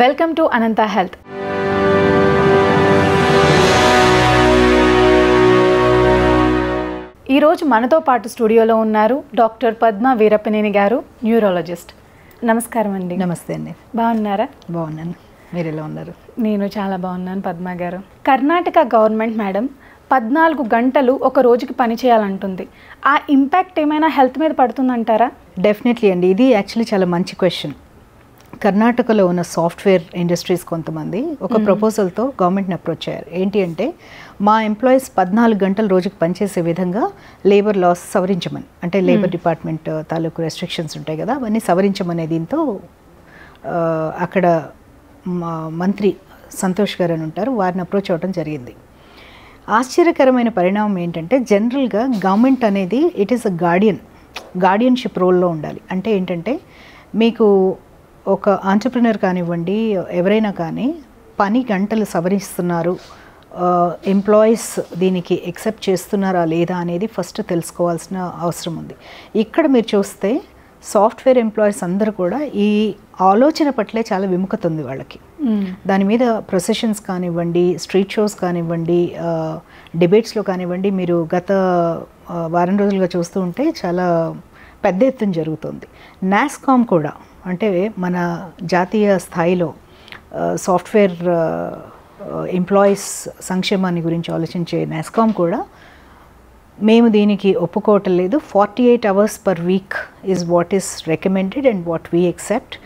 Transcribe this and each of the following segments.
Welcome to Anantha health. ఈరోజు మనతో పాటు స్టూడియోలో ఉన్నారు డాక్టర్ పద్మ వీరప్పనేని గారు, న్యూరాలజిస్ట్. నమస్కారం అండి. నమస్తే అండి. బాగున్నారా? బాగున్నాను. మీరు ఎలా ఉన్నారు? నేను చాలా బాగున్నాను పద్మ గారు. కర్ణాటక గవర్నమెంట్ మేడం 14 గంటలు ఒక రోజుకి పని చేయాలంటుంది. ఆ ఇంపాక్ట్ ఏమైనా హెల్త్ మీద పడుతుందంటారా? డెఫినెట్లీ అండి. ఇది యాక్చువల్లీ చాలా మంచి క్వశ్చన్. కర్ణాటకలో ఉన్న సాఫ్ట్వేర్ ఇండస్ట్రీస్ కొంతమంది ఒక ప్రపోజల్తో గవర్నమెంట్ని అప్రోచ్ అయ్యారు. ఏంటి అంటే, మా ఎంప్లాయీస్ 14 గంటలు రోజుకి పనిచేసే విధంగా లేబర్ లాస్ సవరించమని, అంటే లేబర్ డిపార్ట్మెంట్ తాలూకు రెస్ట్రిక్షన్స్ ఉంటాయి కదా, అవన్నీ సవరించమనే దీంతో అక్కడ మంత్రి సంతోష్ గారు అని ఉంటారు, వారిని అప్రోచ్ అవ్వడం జరిగింది. ఆశ్చర్యకరమైన పరిణామం ఏంటంటే, జనరల్గా గవర్నమెంట్ అనేది ఇట్ ఈస్ అ గార్డియన్షిప్ రోల్లో ఉండాలి. అంటే ఏంటంటే, మీకు ఒక ఆంటర్ప్రినర్ కానివ్వండి, ఎవరైనా కానీ పని గంటలు సవరిస్తున్నారు, ఎంప్లాయీస్ దీనికి ఎక్సెప్ట్ చేస్తున్నారా లేదా అనేది ఫస్ట్ తెలుసుకోవాల్సిన అవసరం ఉంది. ఇక్కడ మీరు చూస్తే సాఫ్ట్వేర్ ఎంప్లాయీస్ అందరూ కూడా ఈ ఆలోచన పట్లే చాలా విముఖత ఉంది వాళ్ళకి. దాని మీద ప్రొసెషన్స్ కానివ్వండి, స్ట్రీట్ షోస్ కానివ్వండి, డిబేట్స్లో కానివ్వండి, మీరు గత వారం రోజులుగా చూస్తూ ఉంటే చాలా పెద్ద ఎత్తున జరుగుతుంది. నాస్కామ్ కూడా, అంటే మన జాతీయ స్థాయిలో సాఫ్ట్వేర్ ఎంప్లాయీస్ సంక్షేమాన్ని గురించి ఆలోచించే నాస్కామ్ కూడా మేము దీనికి ఒప్పుకోవటం లేదు, 48 hours per week is what is recommended and what we except,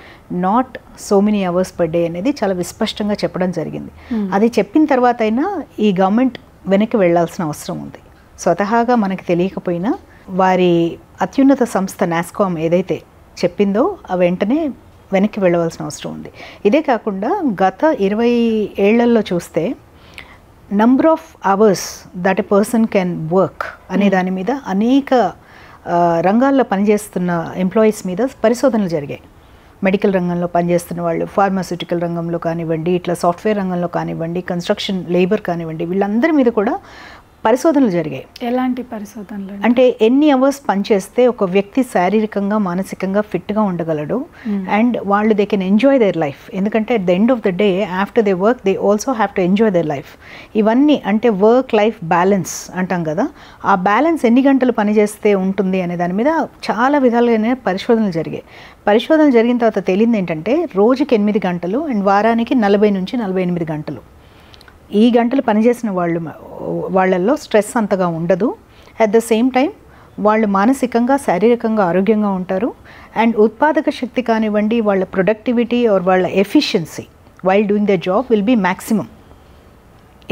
not so many hours per day అనేది చాలా విస్పష్టంగా చెప్పడం జరిగింది. అది చెప్పిన తర్వాత అయినా ఈ గవర్నమెంట్ వెనక్కి వెళ్లాల్సిన అవసరం ఉంది. స్వతహాగా మనకి తెలియకపోయినా వారి అత్యున్నత సంస్థ నాస్కామ్ ఏదైతే చెప్పిందో ఆ వెంటనే వెనక్కి వెళ్ళవలసిన అవసరం ఉంది. ఇదే కాకుండా గత 20 ఏళ్లలో చూస్తే number of hours that a person can work అనే దాని మీద అనేక రంగాల్లో పనిచేస్తున్న ఎంప్లాయీస్ మీద పరిశోధనలు జరిగాయి. మెడికల్ రంగంలో పనిచేస్తున్న వాళ్ళు, ఫార్మాస్యూటికల్ రంగంలో కానివ్వండి, ఇట్లా సాఫ్ట్వేర్ రంగంలో కానివ్వండి, కన్స్ట్రక్షన్ లేబర్ కానివ్వండి, వీళ్ళందరి మీద కూడా పరిశోధనలు జరిగాయి. ఎలాంటి పరిశోధనలు అంటే ఎన్ని అవర్స్ పనిచేస్తే ఒక వ్యక్తి శారీరకంగా మానసికంగా ఫిట్గా ఉండగలడు అండ్ వాళ్ళు they can enjoy their life. ఎందుకంటే at the end of the day after they work they also have to enjoy their life. ఇవన్నీ అంటే వర్క్ లైఫ్ బ్యాలెన్స్ అంటాం కదా, ఆ బ్యాలెన్స్ ఎన్ని గంటలు పనిచేస్తే ఉంటుంది అనే దాని మీద చాలా విధాలుగానే పరిశోధనలు జరిగాయి. పరిశోధనలు జరిగిన తర్వాత తేలింది ఏంటంటే, రోజుకి 8 గంటలు అండ్ వారానికి 40 నుంచి 48 గంటలు ఈ గంటలు పనిచేసిన వాళ్ళల్లో స్ట్రెస్ అంతగా ఉండదు. అట్ ద సేమ్ టైం వాళ్ళు మానసికంగా శారీరకంగా ఆరోగ్యంగా ఉంటారు అండ్ ఉత్పాదక శక్తి కానివ్వండి, వాళ్ళ ప్రొడక్టివిటీ ఆర్ వాళ్ళ efficiency while doing the job will be maximum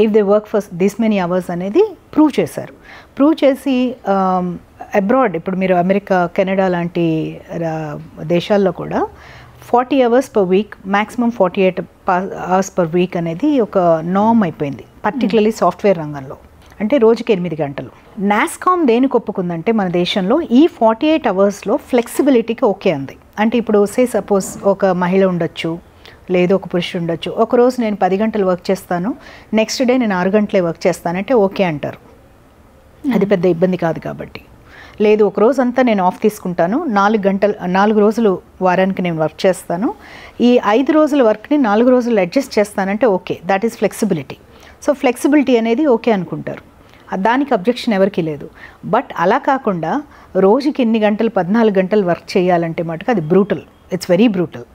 if they work for this many hours అనేది ప్రూవ్ చేశారు. ప్రూవ్ చేసి అబ్రాడ్, ఇప్పుడు మీరు అమెరికా, కెనడా లాంటి దేశాల్లో కూడా 40 hours per week, maximum 48 hours per week అనేది ఒక నార్మ్ అయిపోయింది, పర్టికులర్లీ సాఫ్ట్వేర్ రంగంలో. అంటే రోజుకి 8 గంటలు. నాస్కామ్ దేనికి ఒప్పుకుందంటే, మన దేశంలో ఈ 48 అవర్స్లో ఫ్లెక్సిబిలిటీకి ఓకే అంది. అంటే ఇప్పుడు సపోజ్ ఒక మహిళ ఉండొచ్చు, లేదు ఒక పురుషుడు ఉండొచ్చు. ఒకరోజు నేను 10 గంటలు వర్క్ చేస్తాను, నెక్స్ట్ డే నేను 6 గంటలే వర్క్ చేస్తానంటే ఓకే అంటారు, అది పెద్ద ఇబ్బంది కాదు కాబట్టి. లేదు ఒక రోజు అంతా నేను ఆఫ్ తీసుకుంటాను, 4 రోజులు వారానికి నేను వర్క్ చేస్తాను, ఈ 5 రోజుల వర్క్ని 4 రోజులు అడ్జస్ట్ చేస్తానంటే okay, that is flexibility. So flexibility అనేది ఓకే అనుకుంటారు, దానికి అబ్జెక్షన్ ఎవరికీ లేదు. బట్ అలా కాకుండా రోజుకి ఎన్ని గంటలు, 14 గంటలు వర్క్ చేయాలంటే మటుకు అది బ్రూటల్, ఇట్స్ వెరీ బ్రూటల్.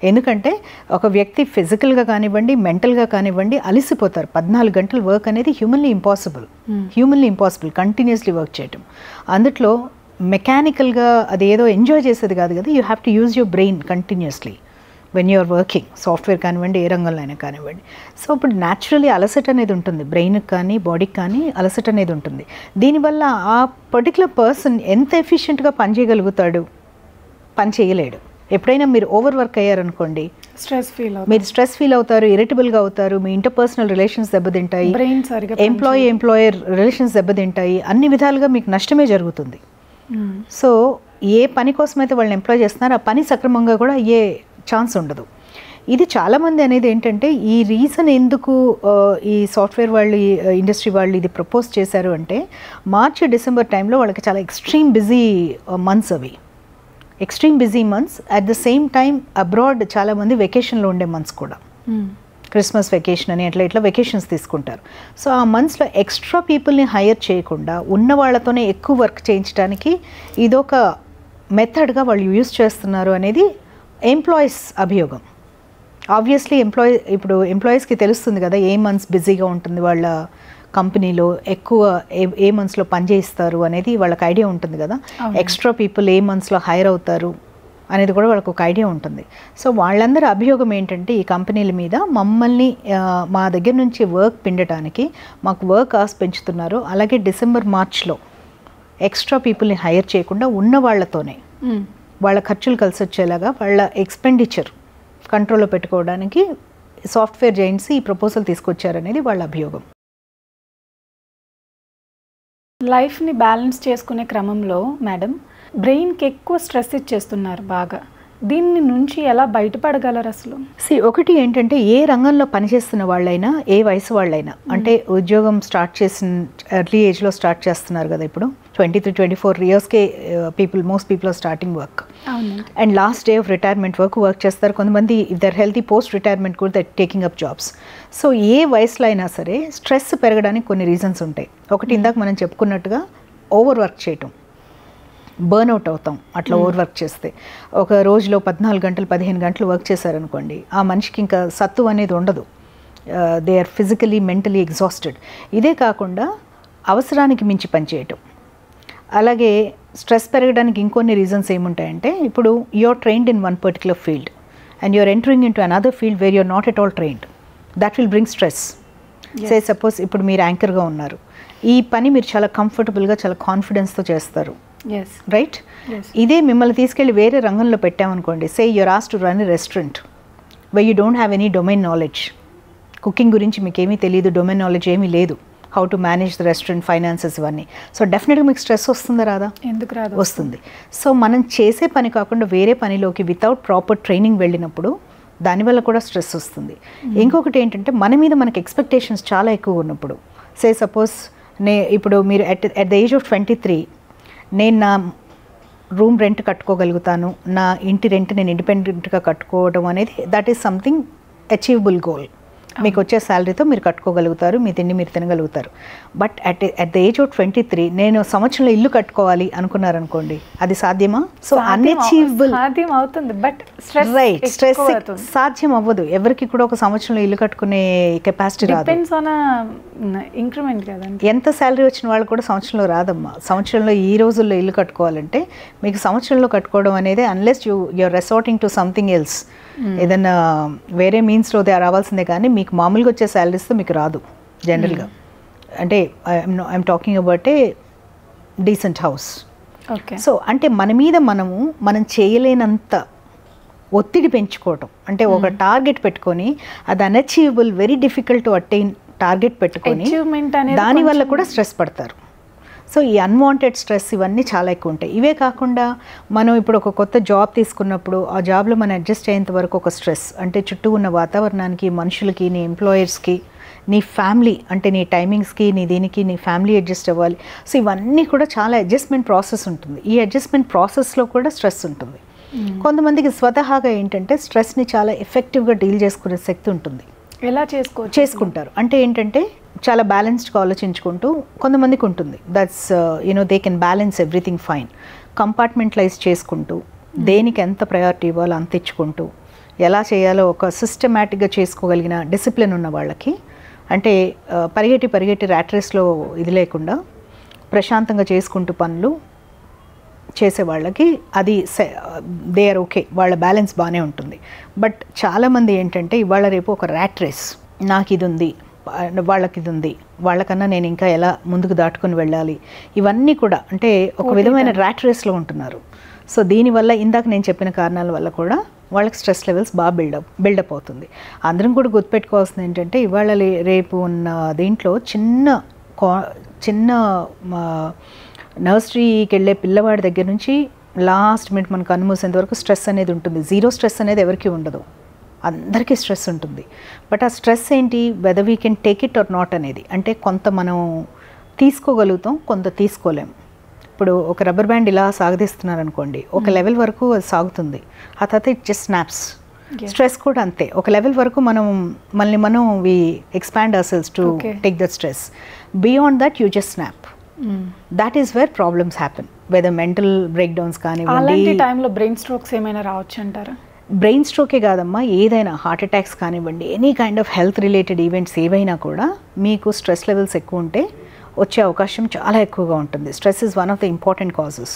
ఎందుకంటే ఒక వ్యక్తి ఫిజికల్గా కానివ్వండి, మెంటల్గా కానివ్వండి అలసిపోతారు. 14 గంటలు వర్క్ అనేది హ్యూమన్లీ ఇంపాసిబుల్ కంటిన్యూస్లీ వర్క్ చేయటం. అందులో మెకానికల్గా అది ఏదో ఎంజాయ్ చేసేది కాదు కదా, you have to use your brain continuously when you're working, software కానివ్వండి, ఏ రంగంలో అయినా కానివ్వండి. సో ఇప్పుడు న్యాచురలీ అలసట అనేది ఉంటుంది, బ్రెయిన్కి కానీ బాడీకి కానీ అలసట అనేది ఉంటుంది. దీనివల్ల ఆ పర్టికులర్ పర్సన్ ఎంత ఎఫిషియెంట్గా పనిచేయగలుగుతాడు? పని చేయలేడు. ఎప్పుడైనా మీరు ఓవర్ వర్క్ అయ్యారనుకోండి, మీరు స్ట్రెస్ ఫీల్ అవుతారు, ఇరిటబుల్గా అవుతారు, మీ ఇంటర్పర్సనల్ రిలేషన్స్ దెబ్బతింటాయి, ఎంప్లాయర్ రిలేషన్స్ దెబ్బతింటాయి, అన్ని విధాలుగా మీకు నష్టమే జరుగుతుంది. సో ఏ పని కోసమైతే వాళ్ళని ఎంప్లాయ్ చేస్తున్నారో ఆ పని సక్రమంగా కూడా అయ్యే ఛాన్స్ ఉండదు. ఇది చాలామంది అనేది ఏంటంటే, ఈ రీజన్ ఎందుకు ఈ సాఫ్ట్వేర్ వాళ్ళు, ఈ ఇండస్ట్రీ వాళ్ళు ఇది ప్రపోజ్ చేశారు అంటే, మార్చి డిసెంబర్ టైంలో వాళ్ళకి చాలా ఎక్స్ట్రీమ్ బిజీ మంత్స్ అవి. Extreme busy months. At the same time abroad చాలామంది వెకేషన్లో ఉండే మంత్స్ కూడా, క్రిస్మస్ వెకేషన్ అని ఇట్లా వెకేషన్స్ తీసుకుంటారు. సో ఆ మంత్స్లో ఎక్స్ట్రా పీపుల్ని హైర్ చేయకుండా ఉన్న వాళ్ళతోనే ఎక్కువ వర్క్ చేయించడానికి ఇదొక మెథడ్గా వాళ్ళు యూజ్ చేస్తున్నారు అనేది ఎంప్లాయీస్ అభియోగం. ఆబ్వియస్లీ ఇప్పుడు ఎంప్లాయీస్కి తెలుస్తుంది కదా ఏ మంత్స్ బిజీగా ఉంటుంది వాళ్ళ కంపెనీలో, ఎక్కువ ఏ మంత్స్లో పని చేయిస్తారు అనేది వాళ్ళకి ఐడియా ఉంటుంది కదా. ఎక్స్ట్రా పీపుల్ ఏ మంత్స్లో హైర్ అవుతారు అనేది కూడా వాళ్ళకు ఒక ఐడియా ఉంటుంది. సో వాళ్ళందరి అభియోగం ఏంటంటే ఈ కంపెనీల మీద మమ్మల్ని మా దగ్గర నుంచి వర్క్ పిండటానికి మాకు వర్క్ అవర్స్ పెంచుతున్నారు, అలాగే డిసెంబర్ మార్చ్లో ఎక్స్ట్రా పీపుల్ని హైర్ చేయకుండా ఉన్న వాళ్ళతోనే వాళ్ళ ఖర్చులు కలిసి వచ్చేలాగా వాళ్ళ ఎక్స్పెండిచర్ కంట్రోల్లో పెట్టుకోవడానికి సాఫ్ట్వేర్ జైంట్స్ ఈ ప్రపోజల్ తీసుకొచ్చారనేది వాళ్ళ అభియోగం. లైఫ్ని బ్యాలెన్స్ చేసుకునే క్రమంలో మేడం బ్రెయిన్కి ఎక్కువ స్ట్రెస్ ఇచ్చేస్తున్నారు బాగా. దీని నుంచి ఎలా బయటపడగలరు అసలు? ఒకటి ఏంటంటే ఏ రంగంలో పనిచేస్తున్న వాళ్ళైనా, ఏ వయసు వాళ్ళైనా, అంటే ఉద్యోగం స్టార్ట్ చేసిన ఎర్లీ ఏజ్లో స్టార్ట్ చేస్తున్నారు కదా, ఇప్పుడు 23-24 ఇయర్స్కే most people are starting work and last day of retirement work చేస్తారు. కొంతమంది if they're healthy post retirement కూడా that taking up jobs. So ఏ వయసులో అయినా సరే స్ట్రెస్ పెరగడానికి కొన్ని రీజన్స్ ఉంటాయి. ఒకటి ఇందాక మనం చెప్పుకున్నట్టుగా ఓవర్ వర్క్ చేయటం, బర్న్అవుట్ అవుతాం అట్లా ఓవర్ వర్క్ చేస్తే. ఒక రోజులో 14 గంటలు 15 గంటలు వర్క్ చేశారనుకోండి, ఆ మనిషికి ఇంకా సత్తు అనేది ఉండదు. They are physically mentally exhausted. ఇదే కాకుండా అవసరానికి మించి పనిచేయటం. అలాగే స్ట్రెస్ పెరగడానికి ఇంకొన్ని రీజన్స్ ఏముంటాయంటే, ఇప్పుడు you're trained in one particular field and you're entering into another field where you're not at all trained. That will bring stress. Say suppose ఇప్పుడు మీరు యాంకర్గా ఉన్నారు, ఈ పని మీరు చాలా కంఫర్టబుల్గా చాలా కాన్ఫిడెన్స్తో చేస్తారు, రైట్? ఇదే మిమ్మల్ని తీసుకెళ్ళి వేరే రంగంలో పెట్టామనుకోండి, say you're asked to run a restaurant way you don't have any domain knowledge. Cooking గురించి మీకు ఏమీ తెలియదు, డొమైన్ నాలెడ్జ్ ఏమీ లేదు, how to manage the restaurant, finances ఇవన్నీ. సో డెఫినెట్గా మీకు స్ట్రెస్ వస్తుందా రాదా? ఎందుకు రాదు? వస్తుంది. సో మనం చేసే పని కాకుండా వేరే పనిలోకి వితౌట్ ప్రాపర్ ట్రైనింగ్ వెళ్ళినప్పుడు దానివల్ల కూడా స్ట్రెస్ వస్తుంది. ఇంకొకటి ఏంటంటే మన మీద మనకి ఎక్స్పెక్టేషన్స్ చాలా ఎక్కువ ఉన్నప్పుడు, సే సపోజ్ ఇప్పుడు మీరు అట్ ద ఏజ్ ఆఫ్ 23 నేను నా రూమ్ రెంట్ కట్టుకోగలుగుతాను, నా ఇంటి రెంట్ నేను ఇండిపెండెంట్గా కట్టుకోవడం అనేది that is something achievable goal. మీకు వచ్చే శాలరీతో మీరు కట్టుకోగలుగుతారు, మీ తిండి మీరు తినగలుగుతారు. But at the age of 23 నేను సంవత్సరంలో ఇల్లు కట్టుకోవాలి అనుకున్నారనుకోండి, అది సాధ్యమా? So unachievable. సాధ్యం అవుతుంది, బట్ రైట్, స్ట్రెస్ సాధ్యం అవ్వదు. ఎవరికి కూడా ఒక సంవత్సరంలో ఇల్లు కట్టుకునే కెపాసిటీ రాదు. డిపెండ్స్ ఆన్ ఇంక్రిమెంట్ కదండి. ఎంత శాలరీ వచ్చిన వాళ్ళు కూడా సంవత్సరంలో రాదమ్మా. సంవత్సరంలో ఈ రోజుల్లో ఇల్లు కట్టుకోవాలంటే మీకు సంవత్సరంలో కట్టుకోవడం అనేది unless you're resorting to something else, ఏదైనా వేరే మీన్స్లో రావాల్సిందే, కానీ మీకు మామూలుగా వచ్చే శాలరీస్తో మీకు రాదు జనరల్గా. అంటే I'm talking about a decent house. So అంటే మన మీద మనం చేయలేనంత ఒత్తిడి పెంచుకోవటం, అంటే ఒక టార్గెట్ పెట్టుకొని అది అన్అచీవబుల్, very difficult to attain target పెట్టుకొని దానివల్ల కూడా స్ట్రెస్ పడతారు. సో ఈ అన్వాంటెడ్ స్ట్రెస్ ఇవన్నీ చాలా ఎక్కువ ఉంటాయి. ఇవే కాకుండా మనం ఇప్పుడు ఒక కొత్త జాబ్ తీసుకున్నప్పుడు ఆ జాబ్లో మనం అడ్జస్ట్ అయ్యేంత వరకు ఒక స్ట్రెస్, అంటే చుట్టూ ఉన్న వాతావరణానికి, మనుషులకి, నీ ఎంప్లాయర్స్కి, నీ ఫ్యామిలీ, అంటే నీ టైమింగ్స్కి, నీ దీనికి నీ ఫ్యామిలీ అడ్జస్ట్ అవ్వాలి. సో ఇవన్నీ కూడా చాలా అడ్జస్ట్మెంట్ ప్రాసెస్ ఉంటుంది. ఈ అడ్జస్ట్మెంట్ ప్రాసెస్లో కూడా స్ట్రెస్ ఉంటుంది. కొంతమందికి స్వతహాగా ఏంటంటే స్ట్రెస్ని చాలా ఎఫెక్టివ్గా డీల్ చేసుకునే శక్తి ఉంటుంది. ఎలా చేసుకుంటారు అంటే ఏంటంటే చాలా బ్యాలెన్స్డ్గా ఆలోచించుకుంటూ కొంతమందికి ఉంటుంది. That's they can balance everything fine. Compartmentalise చేసుకుంటూ దేనికి ఎంత ప్రయారిటీ ఇవ్వాలో అంత ఇచ్చుకుంటూ ఎలా చేయాలో ఒక సిస్టమేటిక్గా చేసుకోగలిగిన డిసిప్లిన్ ఉన్న వాళ్ళకి, అంటే పరిగెట్టి ర్యాట్ రేస్లో ఇది లేకుండా ప్రశాంతంగా చేసుకుంటూ పనులు చేసే వాళ్ళకి అది దే ఆర్ ఓకే, వాళ్ళ బ్యాలెన్స్ బాగానే ఉంటుంది. బట్ చాలామంది ఏంటంటే ఇవాళ రేపు ఒక ర్యాట్ రేస్, నాకు ఇది ఉంది, వాళ్ళకి ఇది ఉంది, వాళ్ళకన్నా నేను ఇంకా ఎలా ముందుకు దాటుకొని వెళ్ళాలి, ఇవన్నీ కూడా అంటే ఒక విధమైన ర్యాట్ రేస్లో ఉంటున్నారు. సో దీనివల్ల ఇందాక నేను చెప్పిన కారణాల వల్ల కూడా వాళ్ళకి స్ట్రెస్ లెవెల్స్ బాగా బిల్డప్ అవుతుంది. అందరం కూడా గుర్తుపెట్టుకోవాల్సింది ఏంటంటే ఇవాళ రేపు ఉన్న దీంట్లో చిన్న నర్సరీకి వెళ్ళే పిల్లవాడి దగ్గర నుంచి లాస్ట్ మినిట్ మనకు కన్నుమూసేంత వరకు స్ట్రెస్ అనేది ఉంటుంది. జీరో స్ట్రెస్ అనేది ఎవరికి ఉండదు, అందరికీ స్ట్రెస్ ఉంటుంది. బట్ ఆ స్ట్రెస్ ఏంటి, whether we can take it or not అనేది, అంటే కొంత మనం తీసుకోగలుగుతాం, కొంత తీసుకోలేం. ఇప్పుడు ఒక రబ్బర్ బ్యాండ్ ఇలా సాగదీస్తున్నారు అనుకోండి, ఒక లెవెల్ వరకు అది సాగుతుంది, ఆ తర్వాత ఇట్ జస్ట్ స్నాప్స్. స్ట్రెస్ కూడా అంతే, ఒక లెవెల్ వరకు మనం we expand our cells to take that stress. Beyond that you just snap. That is where problems happen, whether mental breakdowns కానివ్వండి. అలాంటి టైంలో బ్రెయిన్ స్ట్రోక్స్ ఏమైనా రావచ్చు అంటారా? బ్రెయిన్ స్ట్రోకే కాదమ్మా, ఏదైనా హార్ట్ అటాక్స్ కానివ్వండి, any kind of health related events ఏవైనా కూడా మీకు స్ట్రెస్ లెవెల్స్ ఎక్కువ ఉంటే వచ్చే అవకాశం చాలా ఎక్కువగా ఉంటుంది. Stress is one of the important causes.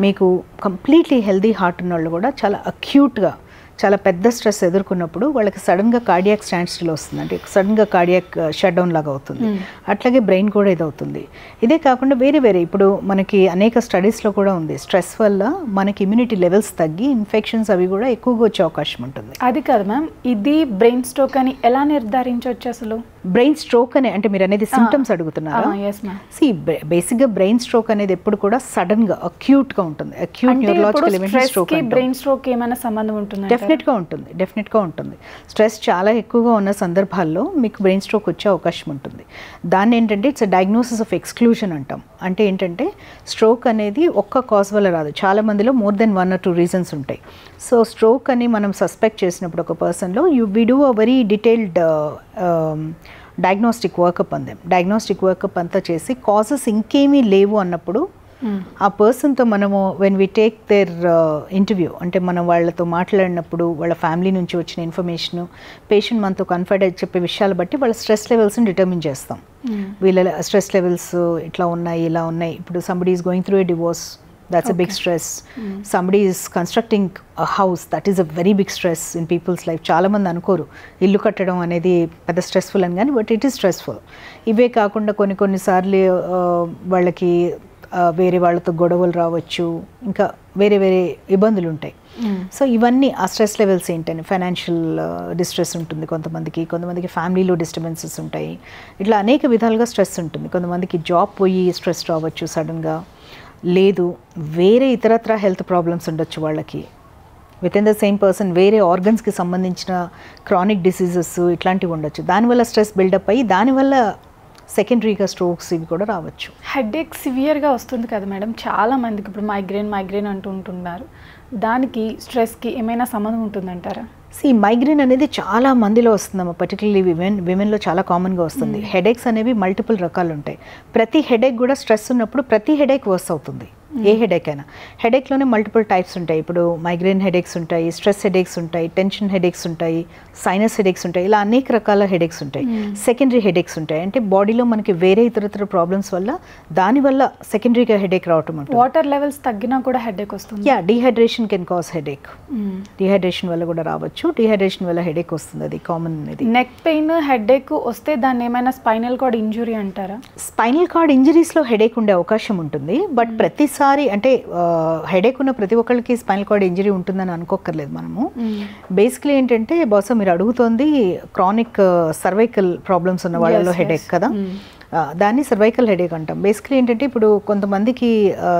మీకు కంప్లీట్లీ హెల్దీ హార్ట్ ఉన్న వాళ్ళు కూడా చాలా అక్యూట్గా, చాలా పెద్ద స్ట్రెస్ ఎదుర్కొన్నప్పుడు వాళ్ళకి సడన్గా కార్డియాక్ స్టాండ్ స్టిల్ వస్తుంది, అంటే సడన్గా కార్డియాక్ షట్ డౌన్ లాగా అవుతుంది. అట్లాగే బ్రెయిన్ కూడా ఇదవుతుంది. ఇదే కాకుండా వేరే ఇప్పుడు మనకి అనేక స్టడీస్లో కూడా ఉంది, స్ట్రెస్ వల్ల మనకి ఇమ్యూనిటీ లెవెల్స్ తగ్గి ఇన్ఫెక్షన్స్ అవి కూడా ఎక్కువగా వచ్చే అవకాశం ఉంటుంది. అది కాదు మ్యామ్, ఇది బ్రెయిన్ స్ట్రోక్ అని ఎలా నిర్ధారించవచ్చు అసలు? బ్రెయిన్ స్ట్రోక్ అనే అంటే మీరు అనేది సిమ్టమ్స్ అడుగుతున్నారా? బేసిక్గా బ్రెయిన్ స్ట్రోక్ అనేది ఎప్పుడు కూడా సడన్గా అక్యూట్గా ఉంటుంది. Acute neurological event stroke. Brain stroke ఏమైనా సంబంధం ఉంటుంది? డెఫినెట్గా ఉంటుంది. స్ట్రెస్ చాలా ఎక్కువగా ఉన్న సందర్భాల్లో మీకు బ్రెయిన్ స్ట్రోక్ వచ్చే అవకాశం ఉంటుంది. దాన్ని ఏంటంటే ఇట్స్ డయాగ్నోసిస్ ఆఫ్ ఎక్స్క్లూజన్ అంటాం. అంటే ఏంటంటే స్ట్రోక్ అనేది ఒక్క కాజ్ వల్ల రాదు, చాలా మందిలో మోర్ దెన్ 1 or 2 రీజన్స్ ఉంటాయి. సో స్ట్రోక్ అని మనం సస్పెక్ట్ చేసినప్పుడు ఒక పర్సన్లో we do a very detailed diagnostic workup diagnostic workup అంతా చేసి కాజెస్ ఇంకేమీ లేవు అన్నప్పుడు ఆ పర్సన్తో మనము when we take their interview, అంటే మనం వాళ్ళతో మాట్లాడినప్పుడు వాళ్ళ ఫ్యామిలీ నుంచి వచ్చిన ఇన్ఫర్మేషను, పేషెంట్ మనతో కన్ఫర్ట్ అయ్యి చెప్పే విషయాలు బట్టి వాళ్ళ స్ట్రెస్ లెవెల్స్ని డిటర్మిన్ చేస్తాం. వీళ్ళ స్ట్రెస్ లెవెల్స్ ఇట్లా ఉన్నాయి, ఇలా ఉన్నాయి. ఇప్పుడు somebody is going through a divorce, that's a big stress. Somebody is constructing a house, that is a very big stress in people's life. చాలా మంది అనుకోరు ఇల్లు కట్టడం అనేది పెద్ద స్ట్రెస్ఫుల్ అని, కానీ బట్ ఇట్ ఈస్ స్ట్రెస్ఫుల్. ఇవే కాకుండా కొన్నిసార్లు వాళ్ళకి వేరే వాళ్ళతో గొడవలు రావచ్చు, ఇంకా వేరే ఇబ్బందులు ఉంటాయి. సో ఇవన్నీ ఆ స్ట్రెస్ లెవెల్స్ ఏంటని, ఫైనాన్షియల్ డిస్ట్రెస్ ఉంటుంది కొంతమందికి ఫ్యామిలీలో డిస్టర్బెన్సెస్ ఉంటాయి. ఇట్లా అనేక విధాలుగా స్ట్రెస్ ఉంటుంది. కొంతమందికి జాబ్ పోయి స్ట్రెస్ రావచ్చు సడన్గా, లేదు వేరే ఇతరత్ర హెల్త్ ప్రాబ్లమ్స్ ఉండొచ్చు వాళ్ళకి. With in the same person వేరే ఆర్గన్స్కి సంబంధించిన క్రానిక్ డిసీజెస్ ఇట్లాంటివి ఉండొచ్చు. దానివల్ల స్ట్రెస్ బిల్డప్ అయ్యి దానివల్ల సెకండరీగా స్ట్రోక్స్ ఇవి కూడా రావచ్చు. హెడేక్ సివియర్గా వస్తుంది కదా మేడం చాలా మందికి. ఇప్పుడు మైగ్రేన్ అంటూ ఉంటున్నారు, దానికి స్ట్రెస్కి ఏమైనా సంబంధం ఉంటుందంటారా? మైగ్రేన్ అనేది చాలా మందిలో వస్తుందమ్మా, పర్టికులర్లీ విమెన్లో చాలా కామన్గా వస్తుంది. హెడేక్స్ అనేవి మల్టిపుల్ రకాలు ఉంటాయి. ప్రతి హెడేక్ కూడా స్ట్రెస్ ఉన్నప్పుడు ప్రతి హెడేక్ వర్స్ అవుతుంది. ఏ హెడేక్ అయినా, హెడేక్లోనే మల్టిపుల్ టైప్స్ ఉంటాయి. ఇప్పుడు మైగ్రేన్ హెడేక్స్ ఉంటాయి, స్ట్రెస్ హెడేక్స్ ఉంటాయి, టెన్షన్ హెడేక్స్ ఉంటాయి, సైనస్ హెడేక్స్ ఉంటాయి, ఇలా అనేక రకాల హెడేక్స్ ఉంటాయి. సెకండరీ హెడేక్స్ ఉంటాయి, అంటే బాడీలో మనకి వేరే ఇతర ప్రాబ్లమ్స్ వల్ల దానివల్ల సెకండరీగా హెడేక్ రావటం ఉంటుంది. వాటర్ లెవెల్స్ తగ్గినా కూడా హెడేక్ వస్తుంది. Dehydration can cause headache. Dehydration వల్ల కూడా రావచ్చు. డీహైడ్రేషన్ వల్ల హెడేక్ వస్తుంది, అది కామన్. నెక్ పెయిన్ హెడేక్ వస్తే దాన్ని ఏమైనా స్పైనల్ కార్డ్ ఇంజురీ అంటారా? స్పైనల్ కార్డ్ ఇంజరీస్లో హెడేక్ ఉండే అవకాశం ఉంటుంది, బట్ ప్రతిసారి అంటే హెడేక్ ఉన్న ప్రతి ఒక్కరికి స్పైనల్ కార్డ్ ఇంజరీ ఉంటుందని అనుకోక్కర్లేదు మనము. బేసిక్లీ ఏంటంటే బహుశా మీరు అడుగుతోంది క్రానిక్ సర్వైకల్ ప్రాబ్లమ్స్ ఉన్న వాళ్ళలో హెడేక్ కదా, దాన్ని సర్వైకల్ హెడేక్ అంటాం. బేసిక్లీ ఏంటంటే ఇప్పుడు కొంతమందికి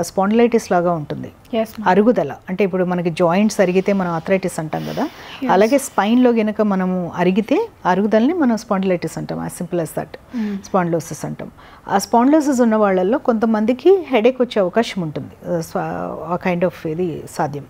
స్పాండిలైటిస్ లాగా ఉంటుంది, అరుగుదల. అంటే ఇప్పుడు మనకి జాయింట్స్ అరిగితే మనం ఆర్థరైటిస్ అంటాం కదా, అలాగే స్పైన్లో గనక మనము అరిగితే అరుగుదలని మనం స్పాండిలైటిస్ అంటాం. As simple as that, spondylosis అంటాం. ఆ స్పాండిలోసిస్ ఉన్న వాళ్ళల్లో కొంతమందికి హెడేక్ వచ్చే అవకాశం ఉంటుంది. ఆ కైండ్ ఆఫ్ ఇది సాధ్యం.